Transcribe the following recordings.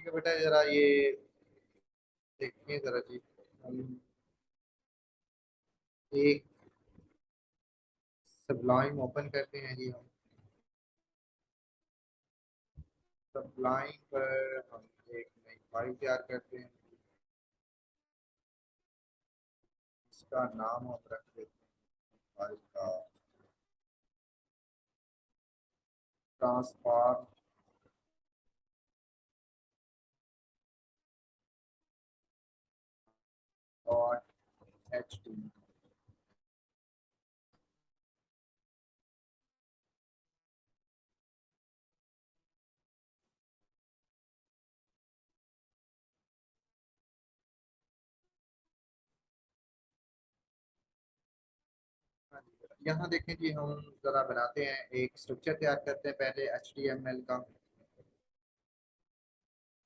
ठीक है बेटा, जरा ये देखिए जरा जी। हम एक सबलाइन ओपन करते हैं जी। हम सबलाइन पर हम एक नई फाइल तैयार करते हैं। इसका नाम हम रख देते हैं फाइल का ट्रांसफॉर्म डॉट एच टी। यहाँ देखें जी, हम जरा बनाते हैं, एक स्ट्रक्चर तैयार करते हैं पहले HTML का।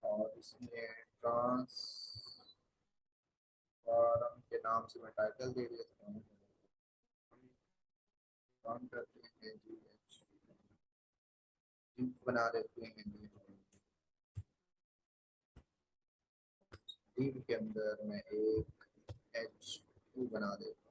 और इसमें ट्रांसफॉर्म के नाम से मैं टाइटल दे देता हूँ। काम करते हैं जी, बना देते हैं जी। div के अंदर मैं एक H2 बना देता हूँ।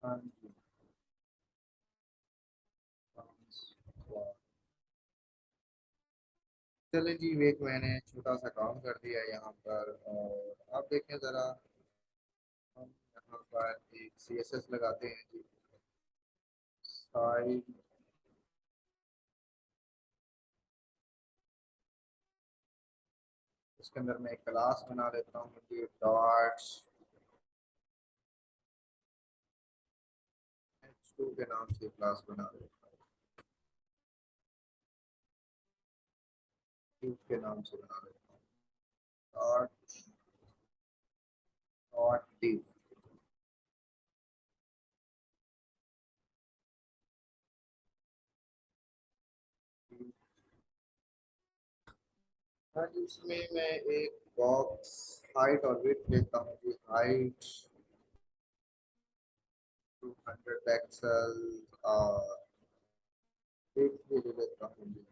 हाँ जी, चले जी, एक मैंने छोटा सा काम कर दिया यहाँ पर। और आप देखें जरा, हम यहाँ पर एक CSS लगाते हैं जी। साइड, उसके अंदर मैं एक क्लास बना लेता हूँ जी, डॉट्स H2 के नाम से क्लास बना देता हूँ। div के नाम से बना देता हूँ डॉट डॉट div। हाँ जी, इसमें मैं एक बॉक्स हाइट और विड्थ लेता हूँ जी। हाइट 200 पिक्सल और विड्थ भी ले लेता हूँ जी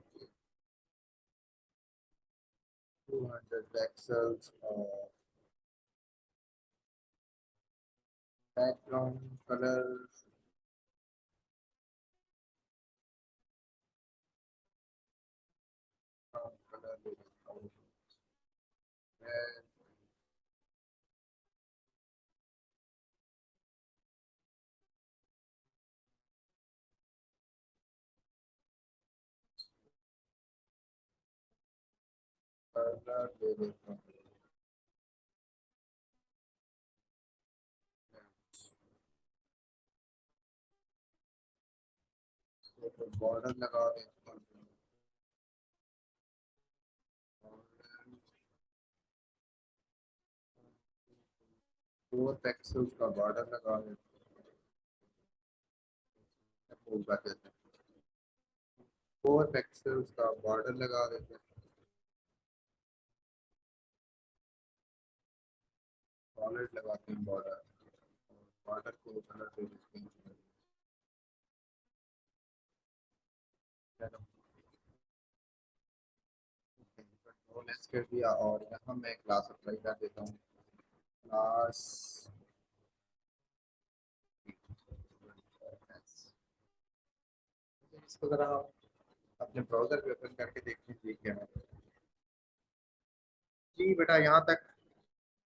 200 पिक्सल्स। और बैकग्राउंड कलर कलर ले लेता हूँ मैं। कलर ले लेता हूँ बॉर्डर लगा देता हूँ। 4 पिक्सल्स का बॉर्डर लगा देता हूँ। 4 पिक्सल्स का बॉर्डर लगा देते हैं। सॉलिड लगाते हैं बॉर्डर। बॉर्डर को कलर दे देते हैं। कंट्रोल एस कर दिया और यहाँ मैं क्लास अप्लाई कर देता हूँ। क्लास इसको जरा आप अपने ब्राउजर पे ओपन करके देखिए जी क्या है। जी बेटा, यहाँ तक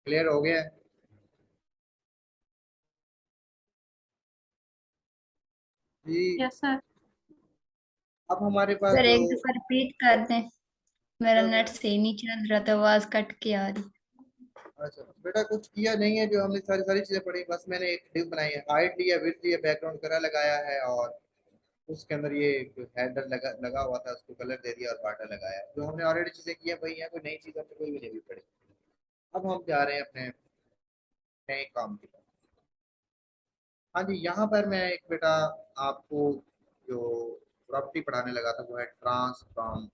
क्लियर हो गया है जी। Yes sir. अब हमारे पास सर जो, एक दफा रिपीट कर दें, मेरा अच्छा नेट सही नहीं चल रहा था, आवाज कट के आ रही। अच्छा बेटा, कुछ किया नहीं है, जो हमने सारी सारी चीजें पढ़ी, बस मैंने एक डिव बनाई है, हाइट लिया, विड्थ लिया, बैकग्राउंड कलर लगाया है, और उसके अंदर ये हेडर लगा लगा हुआ था, उसको कलर दे दिया और बॉर्डर लगाया। जो हमने ऑलरेडी चीजें की है वही है, कोई नई चीज हमने कोई भी नहीं पढ़ी। अब हम जा रहे हैं अपने नए काम की तरफ। हाँ जी, यहाँ पर मैं एक बेटा आपको जो प्रॉपर्टी पढ़ाने लगा था वो है ट्रांसफॉर्म।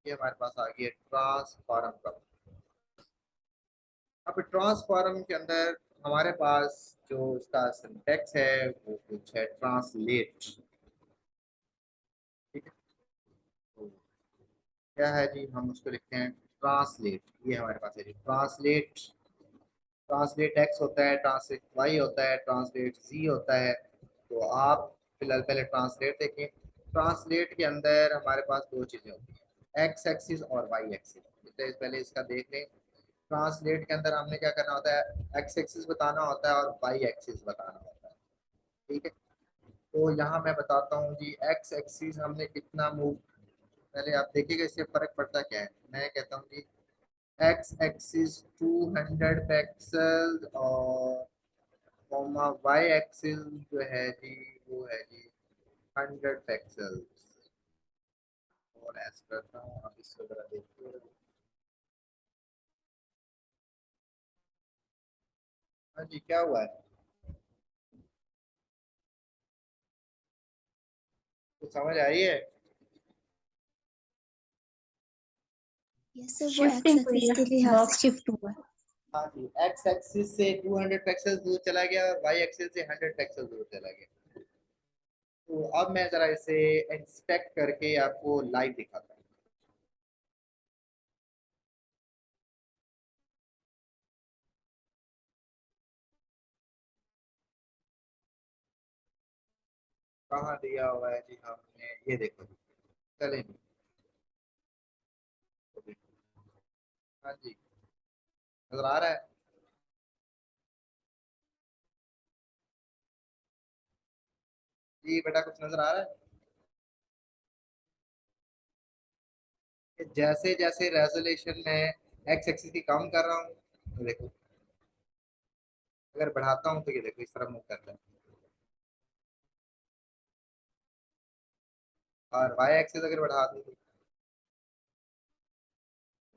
ये हमारे पास आ गई है ट्रांसफॉर्म का। अब ट्रांसफॉर्म के अंदर हमारे पास जो इसका सिंटैक्स है वो कुछ है ट्रांसलेट। ठीक है, तो क्या है जी, हम उसको लिखते हैं ट्रांसलेट। ये हमारे पास है जी ट्रांसलेट। ट्रांसलेट एक्स होता है, ट्रांसलेट वाई होता है, ट्रांसलेट जी होता है। तो आप फिलहाल पहले ट्रांसलेट देखें। ट्रांसलेट के अंदर हमारे पास दो चीजें होती हैं, एक्स एक्सिस और वाई एक्सिस। तो पहले इसका देख लें। ट्रांसलेट के अंदर हमने क्या करना होता है, एक्स एक्सिस बताना होता है और वाई एक्सिस बताना होता है। ठीक है, तो यहाँ मैं बताता हूँ जी, एक्स एक्सिस हमने कितना मूव, पहले आप देखिएगा इससे फर्क पड़ता क्या है। मैं कहता हूँ जी एक्स एक्सिस 200 पिक्सल और कॉमा वाई एक्सिस जो है जी वो है जी 100 पिक्सल। और ऐसा करता हूँ, आप इसको जरा देखिए। हाँ जी, क्या हुआ है, कुछ समझ आई है? यस सर, वो शिफ्टिंग एक्स हुई एक्सिस है, के लिए हाँ बॉक्स शिफ्ट हुआ है। हाँ जी, एक्स एक्सिस से 200 पिक्सल दूर चला गया और वाई एक्सिस से 100 पिक्सल दूर चला गया। तो अब मैं जरा इसे इंस्पेक्ट करके आपको लाइव दिखाता हूँ। कहाँ दिया हुआ है जी हमने, ये देखो जी, चले जी, तो देखो। हाँ जी, नजर आ रहा है? जी बेटा, कुछ नजर आ रहा है कि जैसे जैसे रेजोल्यूशन में एक्स एक्सिस की कम कर रहा हूँ, तो देखो अगर बढ़ाता हूँ तो ये देखो इस तरह मूव करता है। और वाई एक्सिस अगर बढ़ा दूँ तो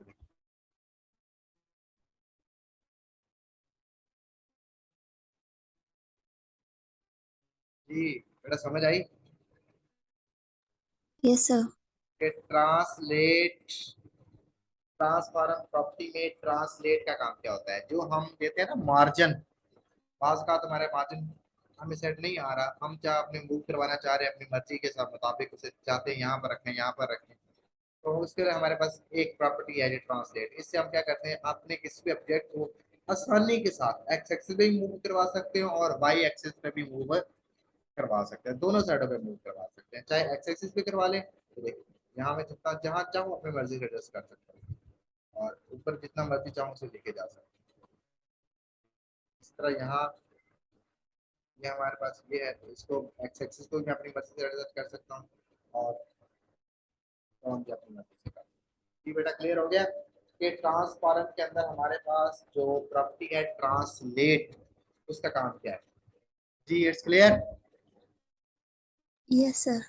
देखो। जी बेटा, समझ आई यस सर। कि ट्रांसलेट, ट्रांसफॉर्म प्रॉपर्टी में ट्रांसलेट का काम क्या होता है, जो हम देते हैं ना मार्जिन। पास का तुम्हारे मार्जिन हमें सेट नहीं आ रहा, हम क्या अपने मूव करवाना चाह रहे हैं अपनी मर्जी के साथ मुताबिक, उसे चाहते हैं यहाँ पर रखें यहाँ पर रखें। तो उसके लिए हमारे पास एक प्रॉपर्टी है ट्रांसलेट। इससे हम क्या करते हैं, अपने किसी भी ऑब्जेक्ट को आसानी के साथ एक्स एक्सिस पे भी मूव करवा सकते हैं और वाई एक्सिस पे भी मूव करवा सकते हैं, दोनों साइडों पे मूव करवा सकते हैं। चाहे एक्स एक्सिस पे करवा लें तो देखिए यहाँ में जितना जहाँ चाहूँ अपनी मर्जी से एडजस्ट कर सकता हूँ, और ऊपर जितना मर्जी चाहूँ उसे लेके जा सकता हूँ। इस तरह यहाँ ये हमारे पास ये है, तो इसको एक्स एक्सिस को मैं अपनी मर्जी से एडजस्ट कर सकता हूँ और कौन भी अपनी मर्जी से कर सकता हूँ। ये बेटा क्लियर हो गया कि ट्रांसफॉर्म के अंदर हमारे पास जो प्रॉपर्टी है ट्रांसलेट, उसका काम क्या है जी, it's clear. Yes sir.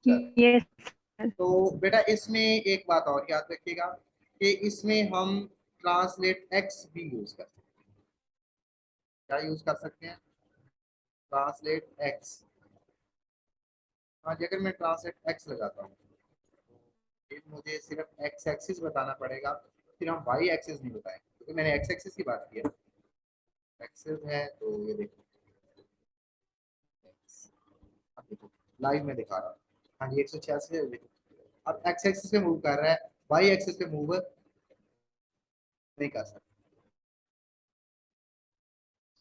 Yes. तो बेटा इसमें एक बात और याद रखिएगा कि इसमें हम ट्रांसलेट एक्स भी यूज कर सकते हैं। क्या यूज कर सकते हैं, ट्रांसलेट एक्स। हाँ जी, अगर मैं ट्रांसलेट एक्स लगाता हूँ तो फिर मुझे सिर्फ एक्स एक्सिस बताना पड़ेगा, फिर हम वाई एक्सिस नहीं बताएंगे क्योंकि मैंने एक्स एक्सिस की बात की है। एक्सिस है तो ये देखो, अब देखो लाइव में दिखा रहा हूँ। हाँ जी, 186 है, देखो अब एक्स एक्सिस पे मूव कर रहा है, वाई एक्सिस पे मूव नहीं कर सकता।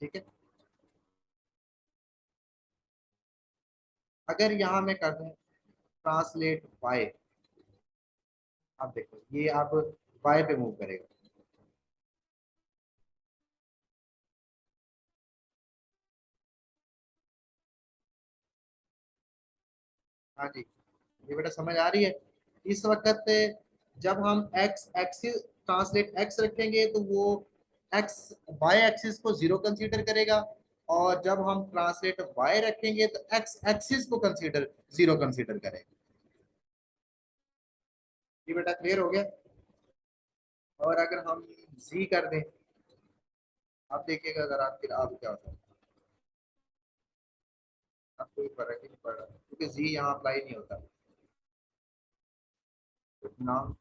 ठीक है, अगर यहाँ मैं कर दूं ट्रांसलेट वाई, अब देखो ये अब वाई पे मूव करेगा। हाँ जी, ये बेटा समझ आ रही है? इस वक्त जब हम एक्स एक्सिस ट्रांसलेट एक्स रखेंगे तो वो एक्स वाई एक्सिस को जीरो कंसीडर करेगा, और जब हम ट्रांसलेट वाई रखेंगे तो एक्स एक्सिस को कंसीडर जीरो कंसीडर करेगा। ये बेटा क्लियर हो गया? और अगर हम जी कर दें आप देखिएगा अगर आप फिर आप क्या होता है, आपको कोई फर्क ही नहीं पड़ रहा क्योंकि जी यहाँ अप्लाई नहीं होता नाम,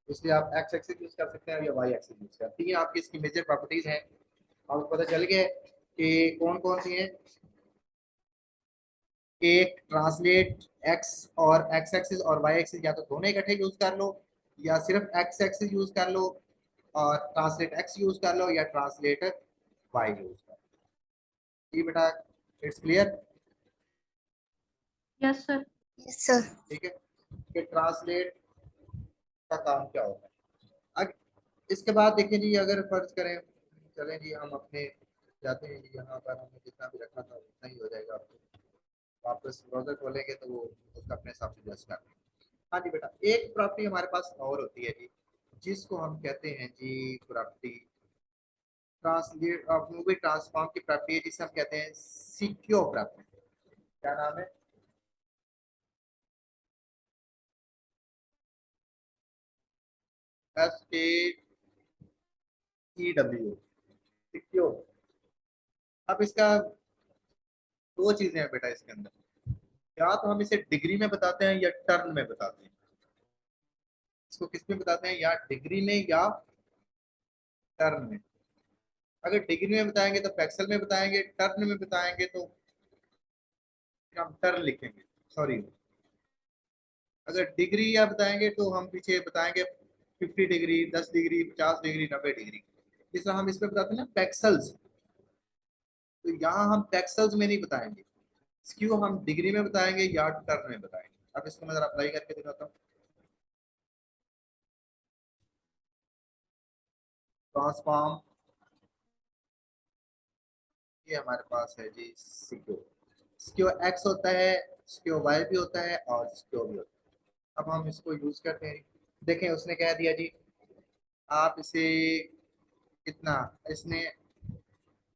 इसलिए आप एक्स एक्सिस यूज कर सकते हैं या वाई एक्सिस यूज कर सकते हैं। आपकी इसकी मेजर प्रॉपर्टीज हैं, आपको पता चल गया कि कौन कौन सी हैं। एक ट्रांसलेट एक्स और एक्स एक्सिस और वाई एक्सिस या तो दोनों इकट्ठे यूज कर लो, या सिर्फ एक्स एक्सिस यूज कर लो और ट्रांसलेट एक्स यूज कर लो, या ट्रांसलेट वाई यूज कर लो। ये बेटा it's clear. Yes, sir. Yes, sir. ठीक है कि ट्रांसलेट का काम क्या होता है। इसके बाद देखिए जी, अगर फर्ज करें, चलें जी हम अपने जाते हैं जी, यहाँ पर हमने जितना भी रखा था उतना ही हो जाएगा। आपको वापस ब्राउजर खोलेंगे तो वो उसका अपने हिसाब से एडजस्ट कर। हाँ जी बेटा, एक प्रॉपर्टी हमारे पास और होती है जी, जिसको हम कहते हैं जी प्रॉपर्टी ट्रांसलेट मूवी ट्रांसफॉर्म की प्रॉपर्टी है, जिसे हम कहते हैं सिक्योर प्रॉपर्टी। क्या नाम है? SKEW, secure. अब इसका दो चीजें हैं बेटा इसके अंदर, या तो हम इसे डिग्री में बताते हैं या टर्न में बताते हैं। इसको किस में बताते हैं, या डिग्री में या टर्न में। अगर डिग्री में बताएंगे तो पैक्सल में बताएंगे, टर्न में बताएंगे तो फिर हम टर्न लिखेंगे, सॉरी। अगर डिग्री या बताएंगे तो हम पीछे बताएंगे 50 डिग्री, 10 डिग्री, 50 डिग्री, 90 डिग्री। जिस तरह हम इसमें बताते हैं ना पैक्सल्स, तो यहाँ हम पैक्सल्स में नहीं बताएंगे, स्क्यू हम डिग्री में बताएंगे या टर्न में बताएंगे। अब इसको मैं जरा अप्लाई करके दिखाता हूँ। ट्रांसफॉर्म, ये हमारे पास है जी सिक्यो। सिक्यो एक्स होता है, सिक्यो वाई भी होता है और सिक्यो भी होता है। अब हम इसको यूज करते हैं। देखें उसने कह दिया जी, आप इसे कितना, इसने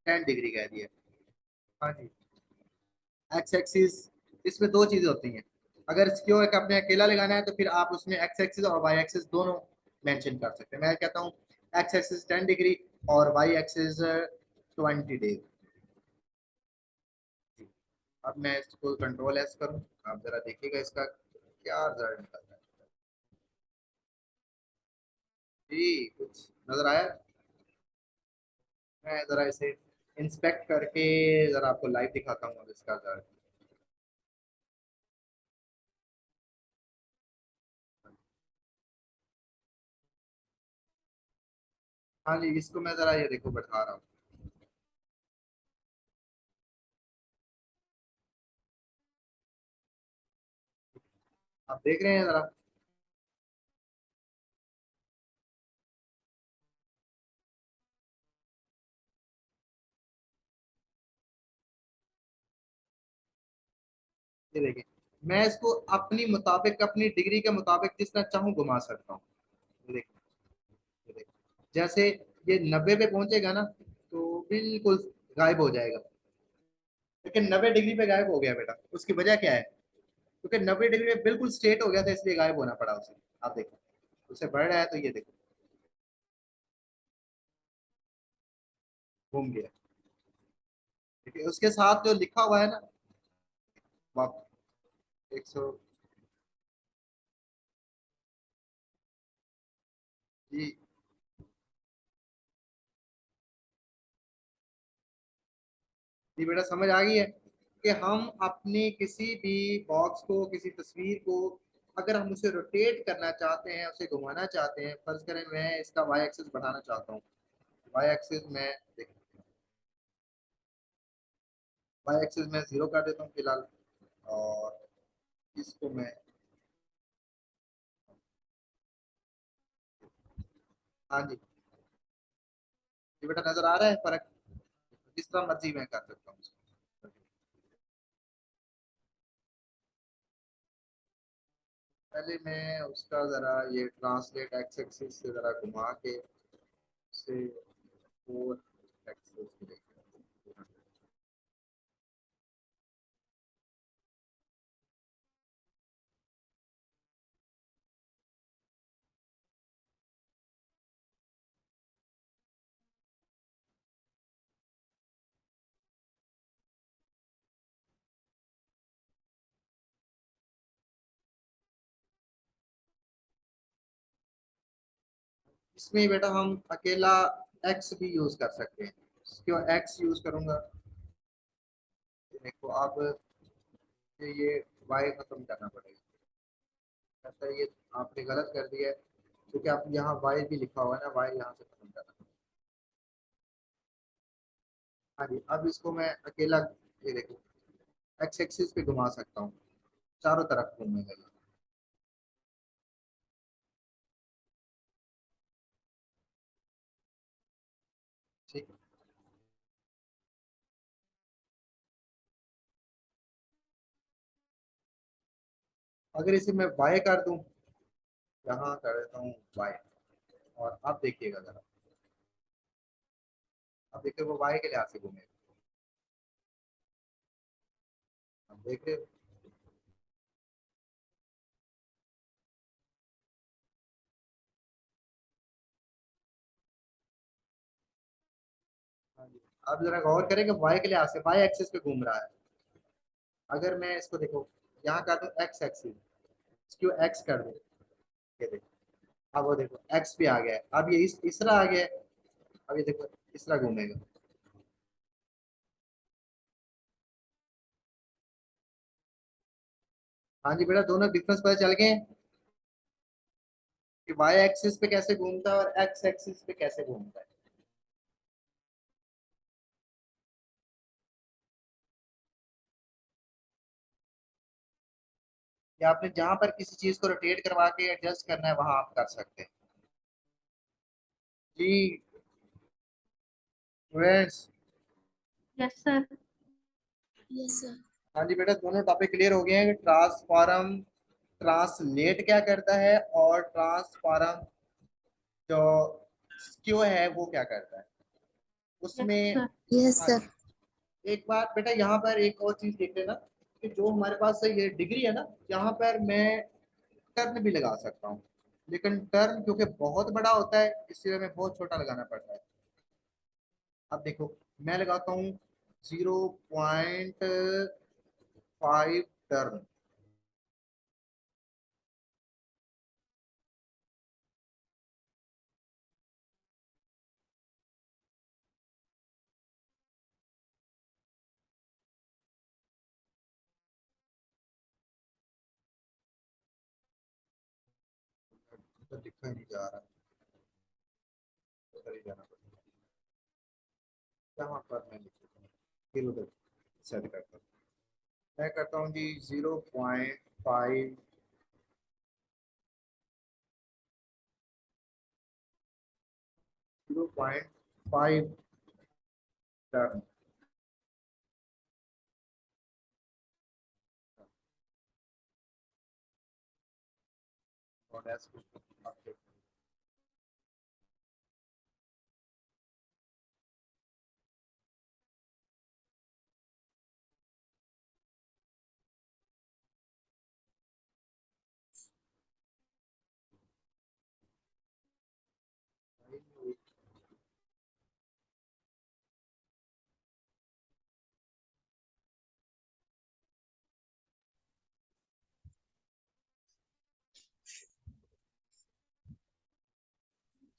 10 डिग्री कह दिया। हाँ जी, एक्स एक्सिस, इसमें दो चीजें होती हैं। अगर सिक्यो एक आपने अकेला लगाना है तो फिर आप उसमें एक्स एक्सिस और वाई एक्सिस दोनों मेंशन कर सकते हैं। मैं कहता हूँ एक्स एक्सिस 10 डिग्री और वाई एक्सिस 20 डिग्री। अब मैं इसको कंट्रोल एस करूँ, आप जरा देखिएगा इसका क्या रिजल्ट निकलता है। जी कुछ नजर आया? मैं जरा इसे इंस्पेक्ट करके जरा आपको लाइव दिखाता हूँ अब इसका रिजल्ट। हाँ जी, इसको मैं जरा ये देखो बैठा रहा हूँ। आप देख रहे हैं जरा? ये देखिए, मैं इसको अपनी मुताबिक, अपनी डिग्री के मुताबिक जिस तरह चाहूँ घुमा सकता हूँ। ये देखिए, ये देखिए, जैसे ये 90 पे पहुंचेगा ना तो बिल्कुल गायब हो जाएगा, लेकिन 90 डिग्री पे गायब हो गया बेटा। उसकी वजह क्या है? क्योंकि 90 डिग्री में बिल्कुल स्ट्रेट हो गया था, इसलिए गायब होना पड़ा उसे। आप देखो उसे बढ़ रहा है तो ये देखो घूम गया। ठीक है, उसके साथ जो लिखा हुआ है ना, वापस 100 जी। जी बेटा, समझ आ गई है कि हम अपनी किसी भी बॉक्स को, किसी तस्वीर को, अगर हम उसे रोटेट करना चाहते हैं, उसे घुमाना चाहते हैं, फर्ज करें मैं इसका वाई एक्सिस बढ़ाना चाहता हूँ। वाई एक्सिस में वाई एक्सिस में 0 कर देता हूँ फिलहाल, और इसको मैं, हाँ जी। ये बेटा नजर आ रहा है फर्क? जिस तरह मर्जी मैं कर सकता हूँ इसको। पहले मैं उसका जरा ये ट्रांसलेट एक्स एक्सिस से जरा घुमा के से फोर एक्सिस इसमें बेटा हम अकेला एक्स भी यूज कर सकते हैं। क्यों एक्स यूज करूंगा? देखो अब ये वाई खत्म करना पड़ेगा। ऐसा ये आपने गलत कर दिया है, क्योंकि आप यहाँ वाई भी लिखा हुआ है ना, वाई यहाँ से खत्म करना। हाँ जी, अब इसको मैं अकेला, ये देखो, एक्स एक्सिस पे घुमा सकता हूँ, चारों तरफ घूमेगा ये। ठीक है। अगर इसे मैं वाई कर दूं, यहाँ कर देता हूँ वाई, और अब देखिएगा जरा, अब देखिए वो वाई के लिहाज से घूमेगा। अब देख रहे हो? हाँ जी। अब जरा गौर करें कि वाई के लिहाज से वाई एक्सिस पे घूम रहा है। अगर मैं इसको देखो यहाँ कर दूं एक्स एक्सिस, इसको एक्स कर दूं, ये देखो, अब वो देखो एक्स भी आ गया है, अब ये इस तीसरा आ गया है, अब ये देखो तीसरा घूमेगा। हाँ जी बेटा, दोनों डिफरेंस पता चल गए कि वाई एक्सिस पे कैसे घूमता है और एक्स एक्सिस पे कैसे घूमता है। या आपने जहां पर किसी चीज को रोटेट करवा के एडजस्ट करना है वहां आप कर सकते हैं। जी friends. Yes, sir. Yes, sir. हाँ जी बेटा, दोनों टॉपिक क्लियर हो गए हैं कि ट्रांसफॉर्म ट्रांसलेट क्या करता है और ट्रांसफॉर्म जो स्क्यू है वो क्या करता है Yes, उसमें। sir. Yes, हाँ sir. जी, एक बात बेटा यहाँ पर एक और चीज देख लेना, कि जो हमारे पास ये डिग्री है ना, यहाँ पर मैं टर्न भी लगा सकता हूँ, लेकिन टर्न क्योंकि बहुत बड़ा होता है इसलिए हमें बहुत छोटा लगाना पड़ता है। अब देखो मैं लगाता हूँ 0.5 टर्न। तो लिखा ही नहीं जा रहा, उधर ही जाना पड़ेगा। यहाँ पर मैं लिख देता हूँ, फिर उधर सेट करता हूँ। मैं करता हूँ जी 0.5, 0.5 टर्न। और ऐसे कुछ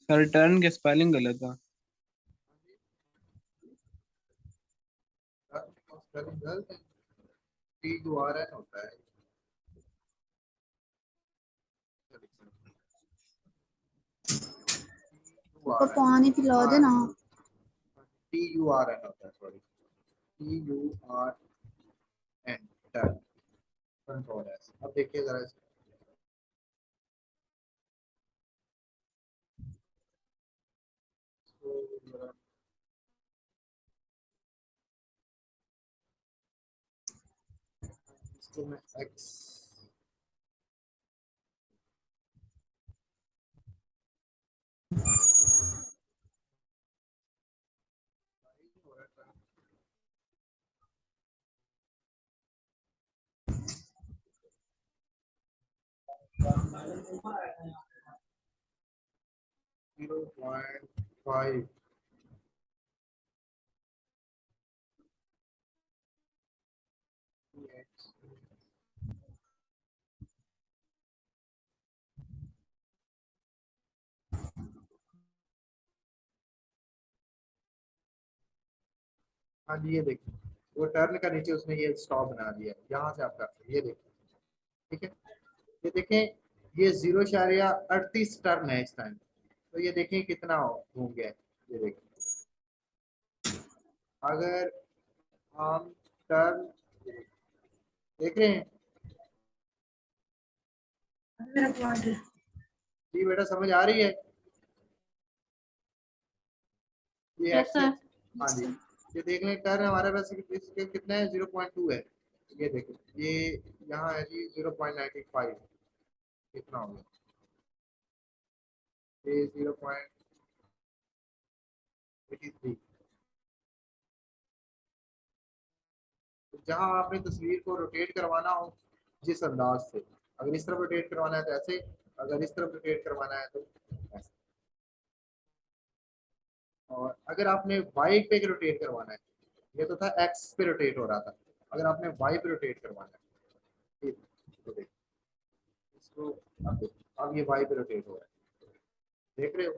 सर टर्न की स्पेलिंग गलत है। TURN होता है। उसको पानी पिला देना। TURN होता है, sorry, TURN, turn, control S. अब देखिए जरा इसको, इसको मैं एक्स, जीरो पॉइंट फाइव, हाँ जी, ये देखिए वो टर्न का नीचे उसने ये स्टॉप बना दिया, यहाँ से आप करते हैं, ये देखिए। ठीक है, ये देखें ये 0.38 टर्न है इस टाइम, तो ये देखें कितना घूम गया है। ये देखिए अगर हम टर्न देख रहे हैं, जी बेटा समझ आ रही है? ये यस सर। हाँ जी, ये देख लें टर्न हमारे पास इसके कितना है, 0.2 है। ये देखो ये यहाँ है जी 0.95, कितना हो गया ये 0.83। जहाँ आपने तस्वीर को रोटेट करवाना हो जिस अंदाज से, अगर इस तरफ रोटेट करवाना है तो ऐसे, अगर इस तरफ रोटेट करवाना है तो ऐसे, और अगर आपने वाई पे रोटेट करवाना है, ये तो था एक्स पे रोटेट हो रहा था, अगर आपने वाई पे रोटेट करवाना है तो देखो इसको, अब ये वाई पे रोटेट हो रहा है, देख रहे हो?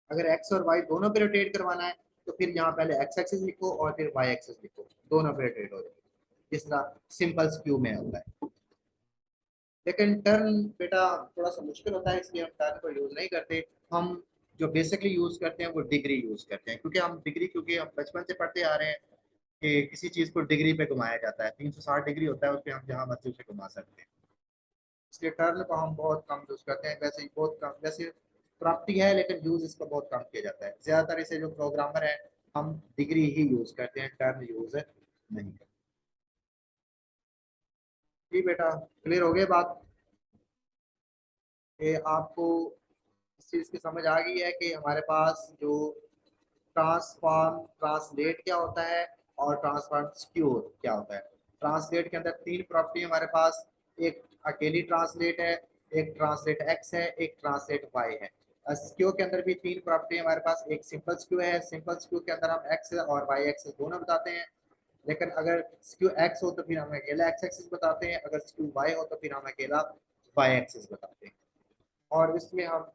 अगर एक्स और वाई दोनों पे रोटेट करवाना है तो फिर यहाँ पहले एक्स एक्सिस लिखो और फिर वाई एक्सिस लिखो, दोनों पे रोटेट हो जाए, जिस तरह सिंपल स्क्यू में होता है। लेकिन टर्न बेटा थोड़ा सा मुश्किल होता है, इसलिए हम टर्न को यूज नहीं करते। हम जो बेसिकली यूज करते हैं वो डिग्री यूज करते हैं, क्योंकि हम डिग्री, क्योंकि हम बचपन से पढ़ते आ रहे हैं कि किसी चीज को डिग्री पे घुमाया जाता है, 360 डिग्री होता है, उस पर हम जहाँ मर्जी उसे घुमा सकते हैं। इसलिए टर्न को हम बहुत कम यूज करते हैं, वैसे ही बहुत कम, वैसे प्रॉपर्टी है लेकिन यूज इसका बहुत कम किया जाता है। ज्यादातर इसे जो प्रोग्रामर है हम डिग्री ही यूज करते हैं, टर्न यूज नहीं करते। जी बेटा क्लियर हो गई बात कि आपको इस चीज की समझ आ गई है कि हमारे पास जो ट्रांसफॉर्म ट्रांसलेट क्या होता है और ट्रांसफॉर्म स्क्योर क्या होता है। ट्रांसलेट के अंदर तीन प्रॉपर्टी हमारे पास, एक अकेली ट्रांसलेट है, एक ट्रांसलेट एक्स है, एक ट्रांसलेट वाई है। स्क्यू के अंदर भी तीन प्रॉपर्टी हमारे पास, एक सिंपल स्क्यू है, सिंपल स्क्यू के अंदर हम एक्स और वाई एक्सिस दोनों बताते हैं, लेकिन अगर स्क्यू एक्स हो तो फिर हम अकेला एक्स एक्सिस बताते हैं, अगर स्क्यू वाई हो तो फिर हम अकेला वाई एक्सिस बताते हैं। और इसमें हम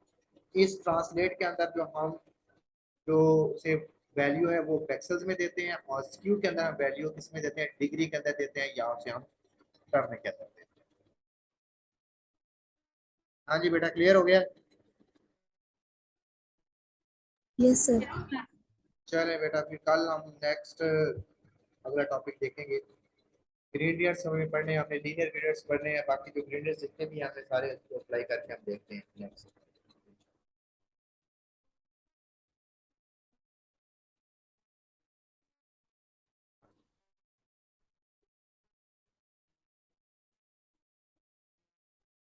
इस ट्रांसलेट के अंदर जो उसे वैल्यू है वो पिक्सेल्स में देते हैं, और स्क्यू के अंदर हम वैल्यू किसमें देते हैं, डिग्री के अंदर देते हैं, या उसे हम टर्म में कहते हैं। हाँ जी बेटा क्लियर हो गया? Yes sir. चले बेटा फिर कल हम नेक्स्ट अगला टॉपिक देखेंगे। ग्रेडियंट्स हमें पढ़ने हैं, हमने लीनियर ग्रेडियंट्स पढ़ने हैं, बाकी जो ग्रेडियंट्स जितने भी हैं हमें सारे उसको अप्लाई करके हम देखते हैं नेक्स्ट।